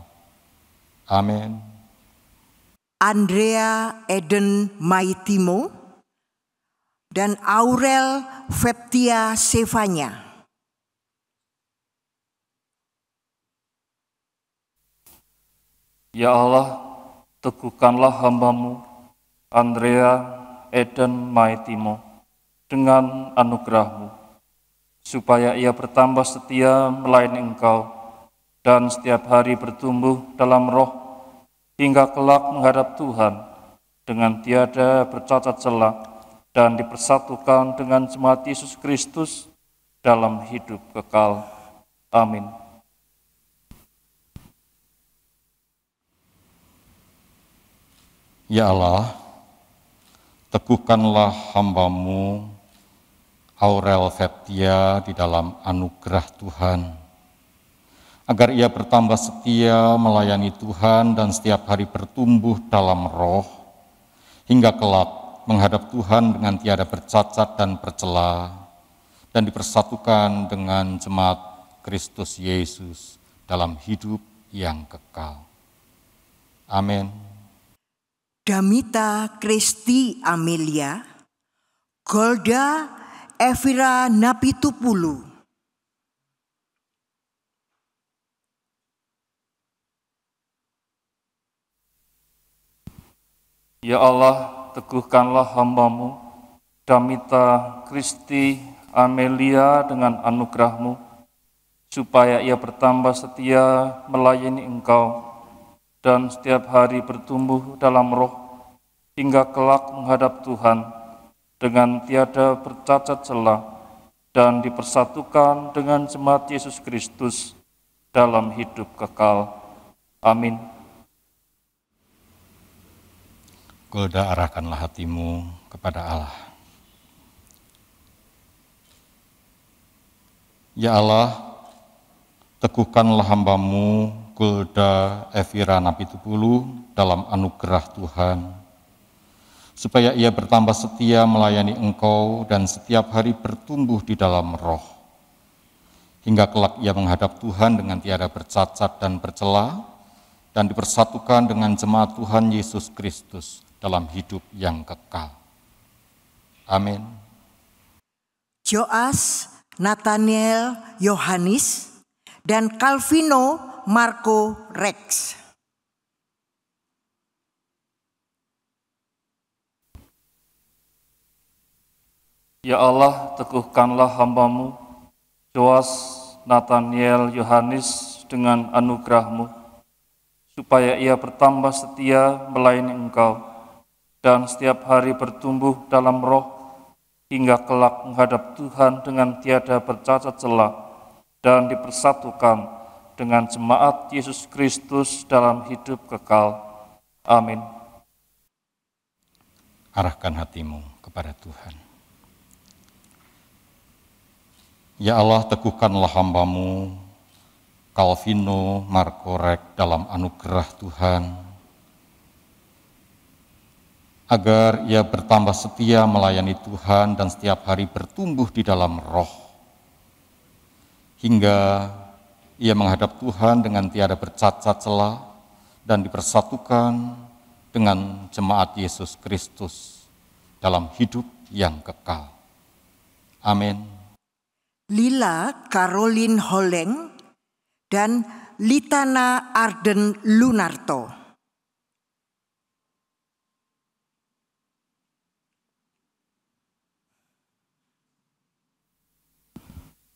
[SPEAKER 5] Amin.
[SPEAKER 2] Andrea Eden Maitimo dan Aurel Feptia Sevanya.
[SPEAKER 6] Ya Allah, teguhkanlah hamba-Mu, Andrea Eden Maitimo, dengan anugerah-Mu, supaya ia bertambah setia melayani Engkau dan setiap hari bertumbuh dalam roh, hingga kelak menghadap Tuhan dengan tiada bercacat celah dan dipersatukan dengan jemaat Yesus Kristus dalam hidup kekal. Amin.
[SPEAKER 5] Ya Allah, teguhkanlah hamba-Mu Aurel Feptia di dalam anugerah Tuhan, agar ia bertambah setia melayani Tuhan dan setiap hari bertumbuh dalam roh, hingga kelak menghadap Tuhan dengan tiada bercacat dan bercela, dan dipersatukan dengan jemaat Kristus Yesus dalam hidup yang kekal. Amin.
[SPEAKER 2] Damita Kristi Amelia, Golda Evira Napitupulu.
[SPEAKER 6] Ya Allah, teguhkanlah hamba-Mu, Damita Kristi Amelia dengan anugerah-Mu, supaya ia bertambah setia melayani Engkau dan setiap hari bertumbuh dalam roh, hingga kelak menghadap Tuhan dengan tiada bercacat celah dan dipersatukan dengan jemaat Yesus Kristus dalam hidup kekal. Amin.
[SPEAKER 5] Golda, arahkanlah hatimu kepada Allah. Ya Allah, teguhkanlah hamba-Mu Golda Evira Napitupulu dalam anugerah Tuhan, supaya ia bertambah setia melayani Engkau dan setiap hari bertumbuh di dalam roh, hingga kelak ia menghadap Tuhan dengan tiada bercacat dan bercela, dan dipersatukan dengan jemaat Tuhan Yesus Kristus dalam hidup yang kekal. Amin.
[SPEAKER 2] Joas Nathaniel Yohanis dan Calvino Marco Rex.
[SPEAKER 6] Ya Allah, teguhkanlah hamba-Mu, Joas Nathaniel Yohanis dengan anugerah-Mu, supaya ia bertambah setia melayani Engkau dan setiap hari bertumbuh dalam roh, hingga kelak menghadap Tuhan dengan tiada bercacat celah dan dipersatukan dengan jemaat Yesus Kristus dalam hidup kekal. Amin.
[SPEAKER 5] Arahkan hatimu kepada Tuhan. Ya Allah, teguhkanlah hamba-Mu Calvino Marco Rex dalam anugerah Tuhan, agar ia bertambah setia melayani Tuhan dan setiap hari bertumbuh di dalam roh, hingga ia menghadap Tuhan dengan tiada bercacat celah dan dipersatukan dengan jemaat Yesus Kristus dalam hidup yang kekal. Amin.
[SPEAKER 2] Lila Caroline Holeng dan Litana Arden Lunarto.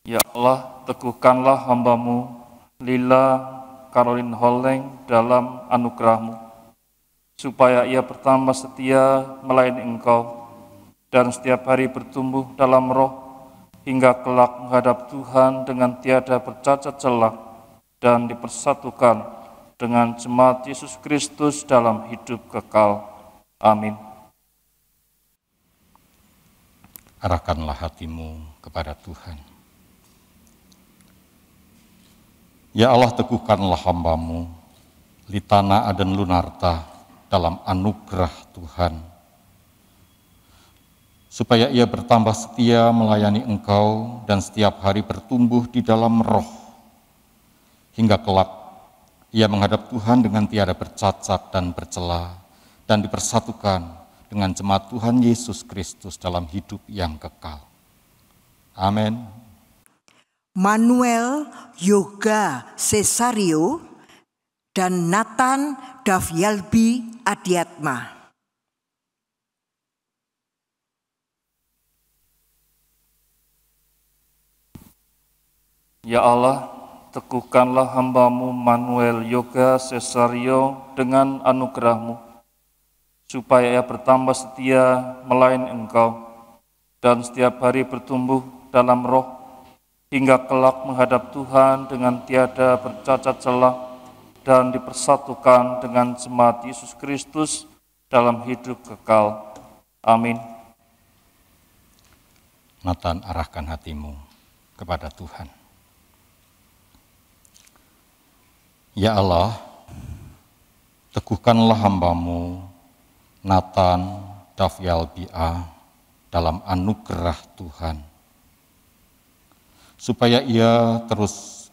[SPEAKER 6] Ya Allah, teguhkanlah hamba-Mu, Lila Caroline Holeng dalam anugerah-Mu, supaya ia bertambah setia melayani Engkau, dan setiap hari bertumbuh dalam roh, hingga kelak menghadap Tuhan dengan tiada bercacat celah, dan dipersatukan dengan jemaat Yesus Kristus dalam hidup kekal. Amin.
[SPEAKER 5] Arahkanlah hatimu kepada Tuhan. Ya Allah, teguhkanlah hamba-Mu, Litana Aden Lunarta, dalam anugerah Tuhan, supaya ia bertambah setia melayani Engkau dan setiap hari bertumbuh di dalam roh, hingga kelak ia menghadap Tuhan dengan tiada bercacat dan bercela, dan dipersatukan dengan jemaat Tuhan Yesus Kristus dalam hidup yang kekal. Amin.
[SPEAKER 2] Manuel Yoga Cesario dan Nathan Davyalbi Adiatma.
[SPEAKER 6] Ya Allah, teguhkanlah hamba-Mu Manuel Yoga Cesario dengan anugerah-Mu, supaya ia bertambah setia melayani Engkau, dan setiap hari bertumbuh dalam roh, hingga kelak menghadap Tuhan dengan tiada bercacat celah, dan dipersatukan dengan jemaat Yesus Kristus dalam hidup kekal. Amin.
[SPEAKER 5] Nathan, arahkan hatimu kepada Tuhan. Ya Allah, teguhkanlah hamba-Mu Nathan Davyalbi dalam anugerah Tuhan, supaya ia terus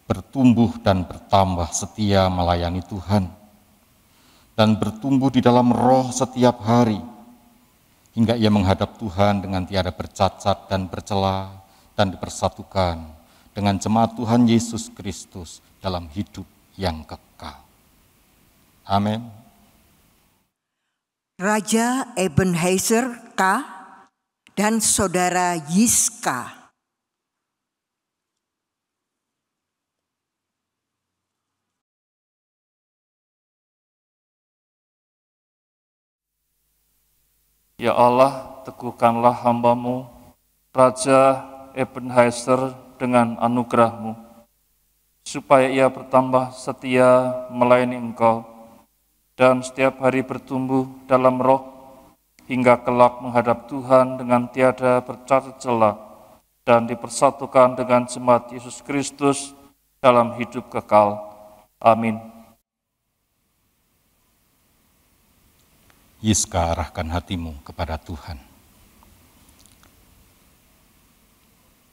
[SPEAKER 5] bertumbuh dan bertambah setia melayani Tuhan, dan bertumbuh di dalam roh setiap hari, hingga ia menghadap Tuhan dengan tiada bercacat dan bercela, dan dipersatukan dengan jemaat Tuhan Yesus Kristus dalam hidup yang kekal. Amin.
[SPEAKER 2] Raja Ebenezer K. dan Saudara Yiska.
[SPEAKER 6] Ya Allah, teguhkanlah hamba-Mu, Raja Ebenezer dengan anugerah-Mu, supaya ia bertambah setia melayani Engkau, dan setiap hari bertumbuh dalam roh, hingga kelak menghadap Tuhan dengan tiada bercacat celah, dan dipersatukan dengan jemaat Yesus Kristus dalam hidup kekal. Amin.
[SPEAKER 5] Yiska, arahkan hatimu kepada Tuhan.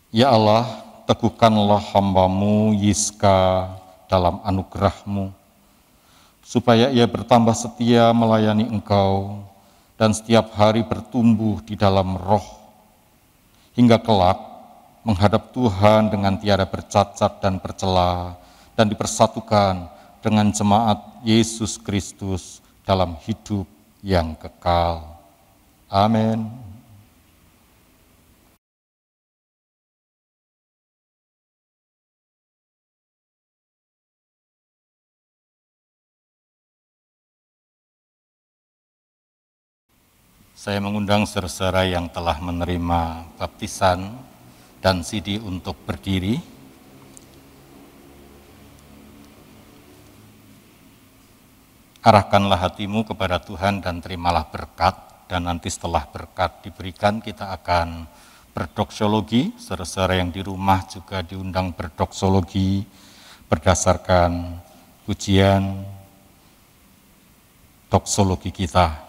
[SPEAKER 5] Ya Allah, teguhkanlah hamba-Mu Yiska dalam anugerah-Mu, supaya ia bertambah setia melayani Engkau, dan setiap hari bertumbuh di dalam roh, hingga kelak menghadap Tuhan dengan tiada bercacat dan bercela, dan dipersatukan dengan jemaat Yesus Kristus dalam hidup yang kekal. Amin. Saya mengundang saudara yang telah menerima baptisan dan sidi untuk berdiri. Arahkanlah hatimu kepada Tuhan dan terimalah berkat, dan nanti setelah berkat diberikan kita akan berdoksologi. Saudara-saudara yang di rumah juga diundang berdoksologi berdasarkan pujian doksologi kita.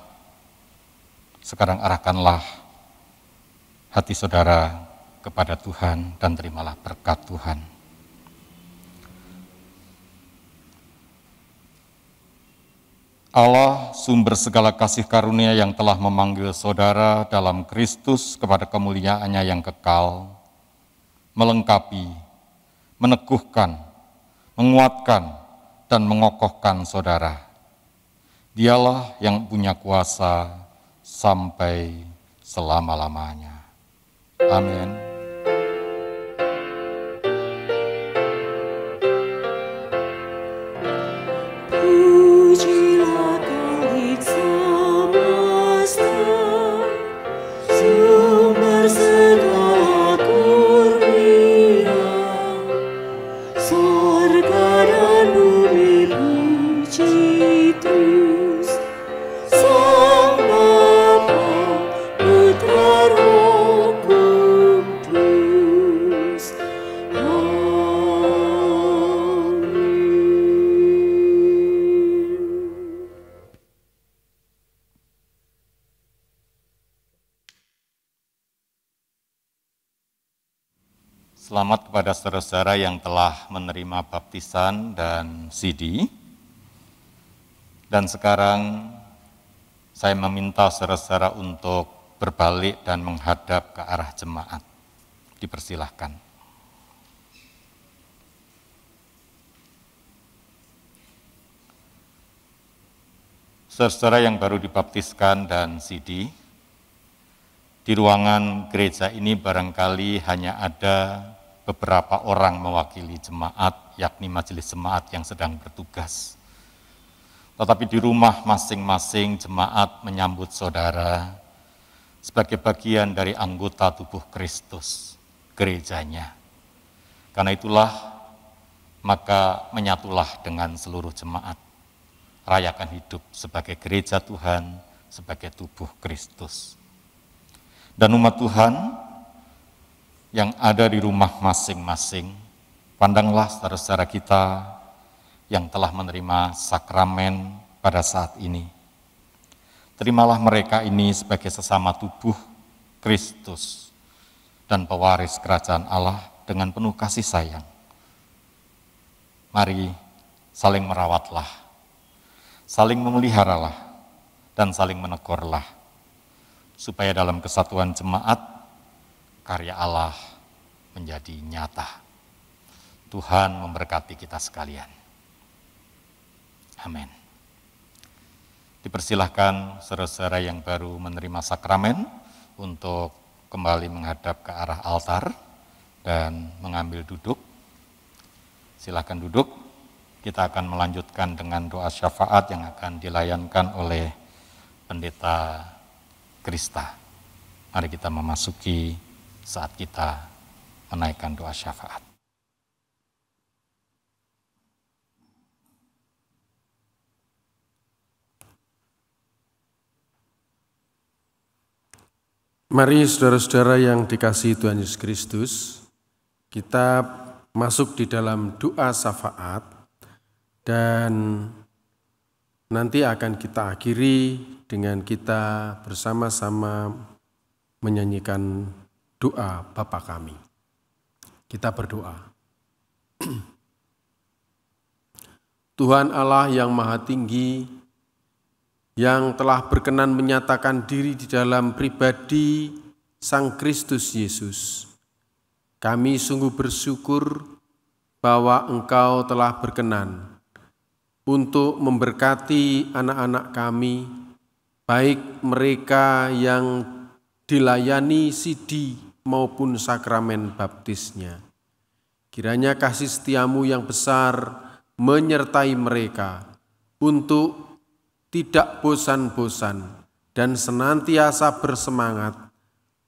[SPEAKER 5] Sekarang arahkanlah hati saudara kepada Tuhan dan terimalah berkat Tuhan. Allah, sumber segala kasih karunia yang telah memanggil saudara dalam Kristus kepada kemuliaan-Nya yang kekal, melengkapi, meneguhkan, menguatkan, dan mengokohkan saudara. Dialah yang punya kuasa sampai selama-lamanya. Amin. Selamat kepada saudara-saudara yang telah menerima baptisan dan CD. Dan sekarang saya meminta saudara-saudara untuk berbalik dan menghadap ke arah jemaat. Dipersilahkan. Saudara-saudara yang baru dibaptiskan dan CD, di ruangan gereja ini barangkali hanya ada beberapa orang mewakili jemaat, yakni majelis jemaat yang sedang bertugas. Tetapi di rumah masing-masing jemaat menyambut saudara sebagai bagian dari anggota tubuh Kristus, gerejanya. Karena itulah, maka menyatulah dengan seluruh jemaat. Rayakan hidup sebagai gereja Tuhan, sebagai tubuh Kristus. Dan umat Tuhan yang ada di rumah masing-masing, pandanglah saudara-saudara kita yang telah menerima sakramen pada saat ini. Terimalah mereka ini sebagai sesama tubuh Kristus dan pewaris kerajaan Allah dengan penuh kasih sayang. Mari saling merawatlah, saling memeliharalah, dan saling menegurlah, supaya dalam kesatuan jemaat, karya Allah menjadi nyata. Tuhan memberkati kita sekalian. Amin. Dipersilahkan saudara-saudara yang baru menerima sakramen untuk kembali menghadap ke arah altar dan mengambil duduk. Silakan duduk. Kita akan melanjutkan dengan doa syafaat yang akan dilayankan oleh Pendeta Krista. Mari kita memasuki saat kita menaikkan doa syafaat.
[SPEAKER 3] Mari saudara-saudara yang dikasihi Tuhan Yesus Kristus, kita masuk di dalam doa syafaat dan nanti akan kita akhiri dengan kita bersama-sama menyanyikan doa Bapa kami. Kita berdoa. Tuhan Allah yang Maha Tinggi, yang telah berkenan menyatakan diri di dalam pribadi Sang Kristus Yesus, kami sungguh bersyukur bahwa Engkau telah berkenan untuk memberkati anak-anak kami, baik mereka yang dilayani CD maupun sakramen baptisnya. Kiranya kasih setiamu yang besar menyertai mereka untuk tidak bosan-bosan dan senantiasa bersemangat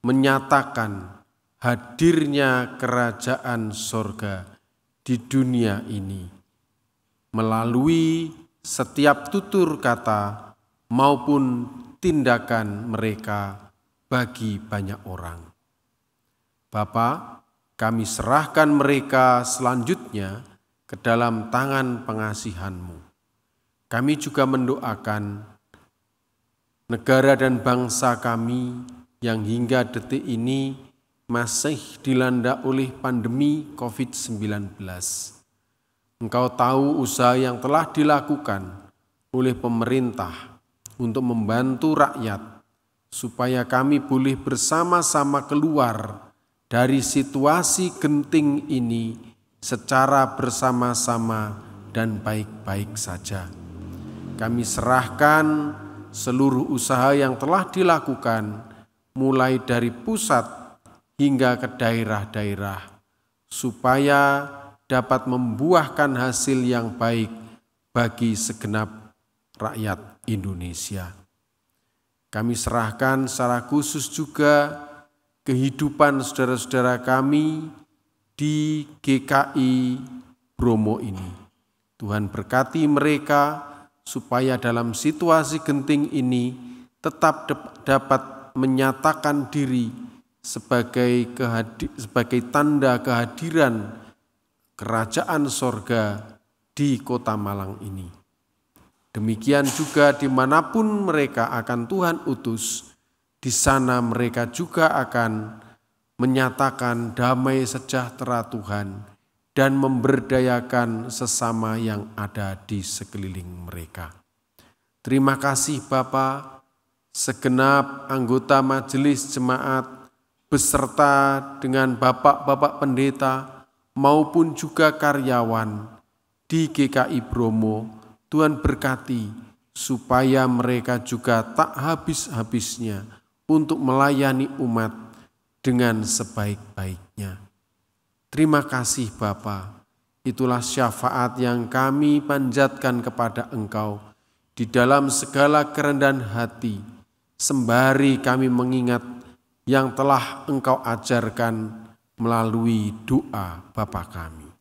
[SPEAKER 3] menyatakan hadirnya kerajaan sorga di dunia ini melalui setiap tutur kata maupun tindakan mereka bagi banyak orang. Bapa, kami serahkan mereka selanjutnya ke dalam tangan pengasihan-Mu. Kami juga mendoakan negara dan bangsa kami yang hingga detik ini masih dilanda oleh pandemi COVID-19. Engkau tahu usaha yang telah dilakukan oleh pemerintah untuk membantu rakyat supaya kami boleh bersama-sama keluar dari situasi genting ini secara bersama-sama dan baik-baik saja. Kami serahkan seluruh usaha yang telah dilakukan mulai dari pusat hingga ke daerah-daerah supaya dapat membuahkan hasil yang baik bagi segenap rakyat Indonesia. Kami serahkan secara khusus juga kehidupan saudara-saudara kami di GKI Bromo ini. Tuhan berkati mereka supaya dalam situasi genting ini tetap dapat menyatakan diri sebagai tanda kehadiran kerajaan sorga di Kota Malang ini. Demikian juga dimanapun mereka akan Tuhan utus, di sana mereka juga akan menyatakan damai sejahtera Tuhan, dan memberdayakan sesama yang ada di sekeliling mereka. Terima kasih Bapa, segenap anggota majelis jemaat beserta dengan bapak-bapak pendeta maupun juga karyawan di GKI Bromo. Tuhan berkati supaya mereka juga tak habis-habisnya untuk melayani umat dengan sebaik-baiknya. Terima kasih Bapa, itulah syafaat yang kami panjatkan kepada Engkau di dalam segala kerendahan hati, sembari kami mengingat yang telah Engkau ajarkan melalui doa Bapa kami.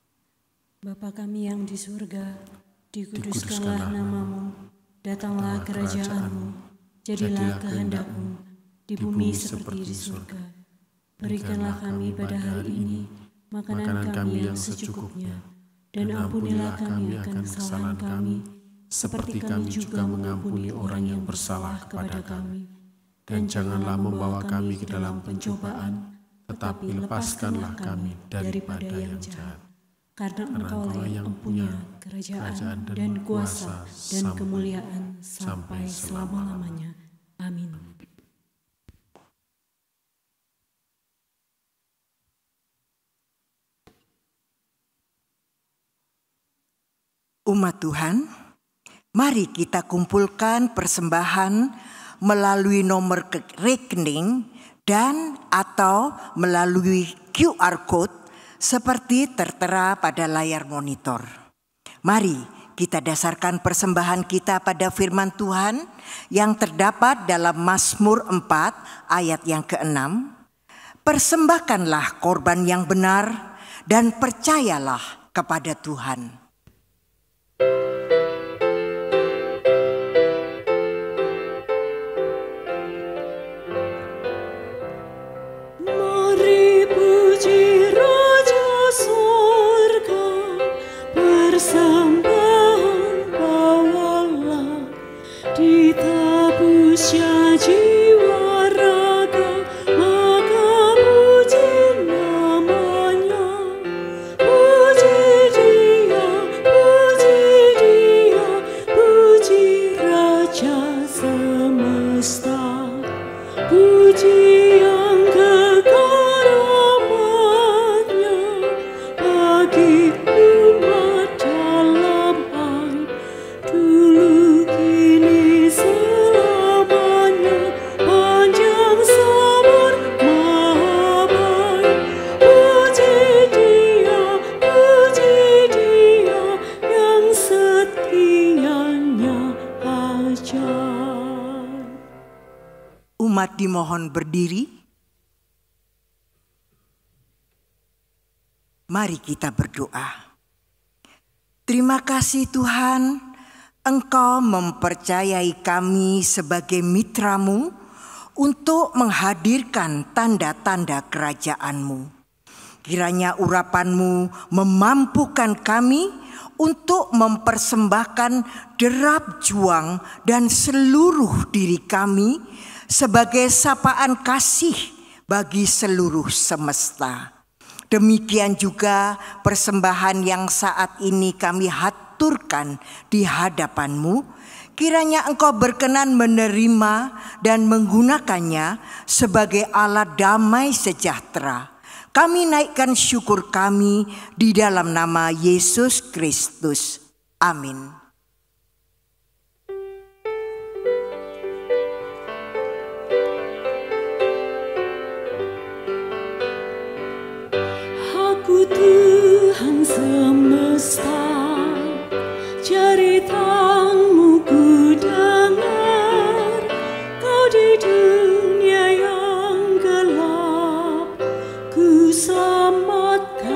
[SPEAKER 4] Bapa kami yang di surga, dikuduskanlah namamu, datanglah kerajaan-Mu, jadilah kehendak-Mu di bumi seperti di surga. Berikanlah kami pada hari ini makanan kami yang secukupnya, dan ampunilah kami akan kesalahan kami, seperti kami juga mengampuni orang yang bersalah kepada kami. Dan janganlah membawa kami ke dalam pencobaan, tetapi lepaskanlah kami daripada yang jahat. Karena Engkau yang punya kerajaan dan kuasa dan kemuliaan sampai selama-lamanya. Amin.
[SPEAKER 2] Umat Tuhan, mari kita kumpulkan persembahan melalui nomor rekening dan atau melalui QR Code seperti tertera pada layar monitor. Mari kita dasarkan persembahan kita pada firman Tuhan yang terdapat dalam Mazmur 4 ayat yang ke-6. Persembahkanlah korban yang benar dan percayalah kepada Tuhan.
[SPEAKER 4] Mari puji Raja Surga, persembahan bawalah, ditebusnya jiwa raga, maka puji namanya. Puji Dia, puji Raja semesta, puji yang kekal rahmat-Nya bagi umat dalam hai, dulu kini selamanya, panjang sabar maha baik. Puji Dia yang setianya ajaib.
[SPEAKER 2] Umat dimohon berdiri. Mari kita berdoa. Terima kasih Tuhan, Engkau mempercayai kami sebagai mitra-Mu untuk menghadirkan tanda-tanda kerajaan-Mu. Kiranya urapan-Mu memampukan kami untuk mempersembahkan derap juang dan seluruh diri kami sebagai sapaan kasih bagi seluruh semesta. Demikian juga persembahan yang saat ini kami haturkan di hadapan-Mu, kiranya Engkau berkenan menerima dan menggunakannya sebagai alat damai sejahtera. Kami naikkan syukur kami di dalam nama Yesus Kristus. Amin.
[SPEAKER 4] Aku Tuhan semesta, cerita-Mu ku dengar. Kau di dunia yang gelap ku selamatkan.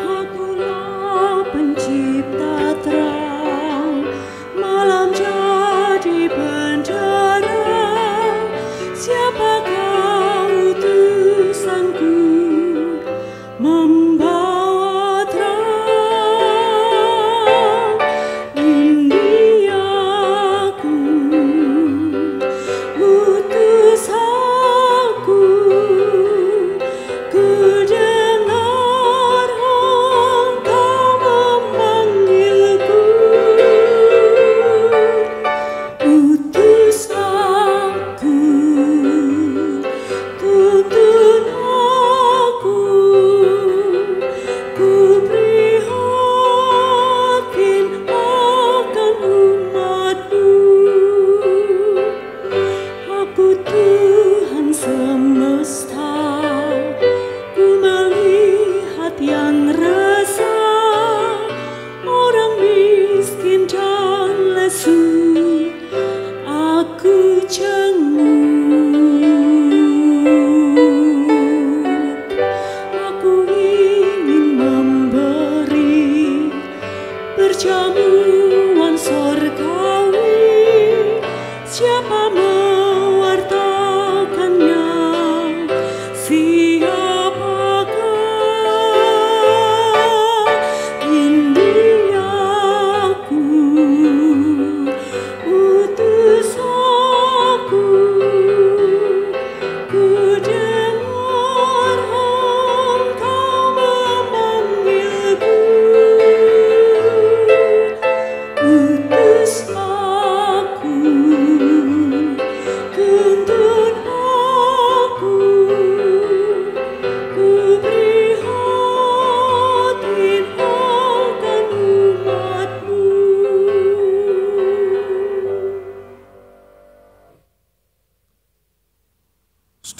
[SPEAKER 4] Akulah pencipta terang, malam jadi bendera. Siapakah utusanku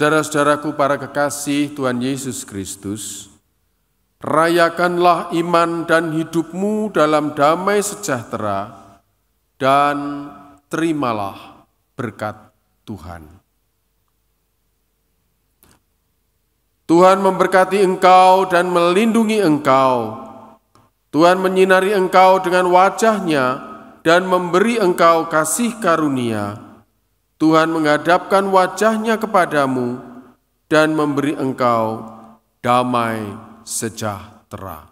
[SPEAKER 3] Saudara-saudaraku para kekasih Tuhan Yesus Kristus, rayakanlah iman dan hidupmu dalam damai sejahtera dan terimalah berkat Tuhan. Tuhan memberkati engkau dan melindungi engkau. Tuhan menyinari engkau dengan wajah-Nya dan memberi engkau kasih karunia. Tuhan menghadapkan wajah-Nya kepadamu dan memberi engkau damai sejahtera.